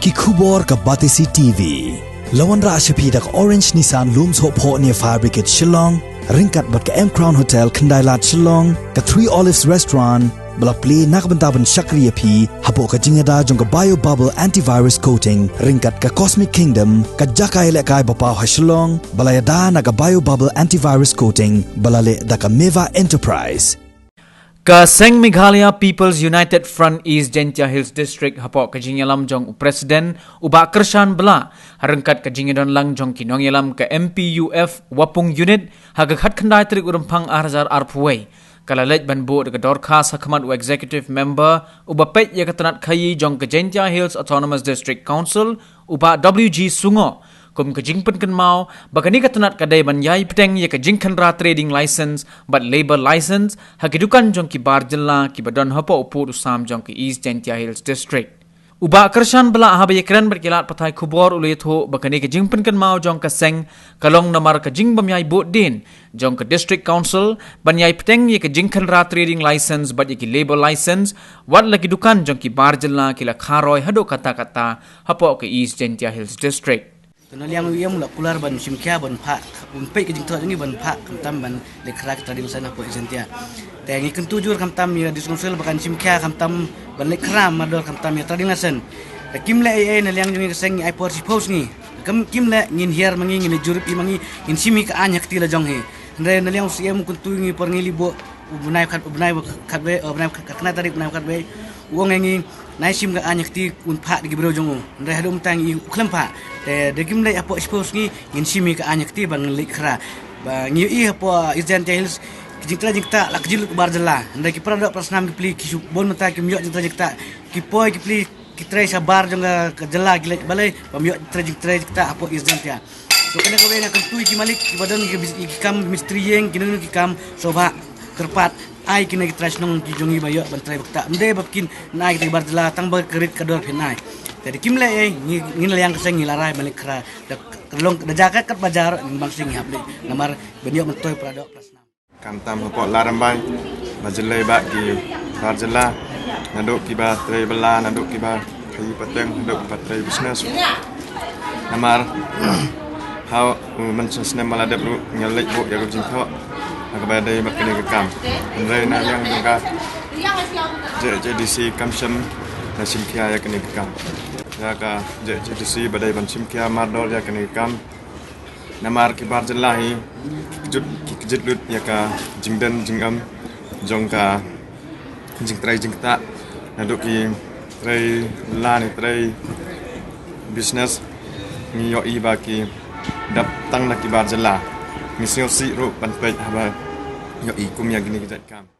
ki khubor ka batisi TV lawan ra ashapi dak orange Nissan looms ho pho near fire brigade Shillong ringkat bat ka M Crown Hotel Khandailat Shillong ka 3 Olives restaurant bala play nakbantaban shakriya phi hapo ka jingada jong ka bio bubble antivirus coating ringkat ka Cosmic Kingdom ka jakai le kai bapaw ha Shillong bala yada na ka bio bubble antivirus coating bala le da ka Meva Enterprise Ka Seng Meghalaya People's United Front East Jaiñtia Hills District hapok ka jingalam jong President uba kershan bela harengkat ka jingadon lang jong kinongyalam ka Mpuf wapung unit hagakhat khandai trik urumpang arzar arpway kalalej banbo de dorkas hakamat u executive member uba pet ya katanat Khaiï jong ka Jaiñtia Hills Autonomous District Council uba WG Sungo kum ka jing Pynkynmaw bakani katanat kadai banyai peteng ya ka jing Khynra trading license but labor license hakidukan jong ki barjilla ki badon hapo upur usam jong ki East Jaiñtia Hills District uba kershan bela habai keren berkilat patai khubor uletho bakani ka jing Pynkynmaw jong ka seng kalong namar ka jing bamyai bot din jong ka district council banyai peteng ya ka jing Khynra trading license but ya ki labor license wat lagi dukan jong ki barjilla ki la kharoi hado kata-kata hapo ka East Jaiñtia Hills District Liang yang mula kular ban simkia ban pak unpai ke jingtot ini ban pak kamtam ban lekrak tadi sana po Jaiñtia tengi kentujur kamtam ya diskonsul bakan simkia kamtam ban lekram madol kamtam ya tadi lasen kim le na liang jungi keseng ai por suppose ni kim le ngin hier mangi ngin jurup i mangi in simi ka anyak tila jong he ndre na liang siem kuntu ngi por ngi libo ubnai khatbe ubnai khatna tadi ubnai khatbe wong ngi nai sim ga anyak ti un pha di bro jong ndre hadum tang i khlam pha de kim le apo suppose ngi ngin simi ka anyak ti ban lekra ba ngi i apo Jaiñtia Hills jingta la kjil bar jala ndre ki produk prasnam ki pli ki bon mata ki myo jingta ki poi ki pli ki trai sabar jong ka jala ki balai pamyo jingta apo Jaiñtia so kena ko na kentui ki malik ki badan ki kam mistri yeng ki ki kam soba kerpat ai kena ki tras nong ki jongi bayo ban trai bakta nde babkin nai ki bar jala tang ba kerit kador phinai jadi kim le ngin liang keseng ngilarai balik kra kelong da jakat kat bajar bang sing hable namar benyo mentoy produk prasnam kamtam hopok larambai bajelai bak ki barjela naduk ki ba trai bela naduk ki ba Khaiï pateng naduk ki trai business namar how mensesne maladep ru ngalek bu ya gojing tho akabadai makne ke kam nrai na yang dongka JDC kamsam nasim kia ya kene ke kam ya ka JDC badai bansim kia madol ya kene ke kam namar ki barjelahi kejut lut ya ka jingdan jingam jongka jing trai jingta naduk ki trai lani trai business ni yo i baki dap tang nak ki barjela misio si ru ban pej haba yo i kum ya gini ke Jhadc kam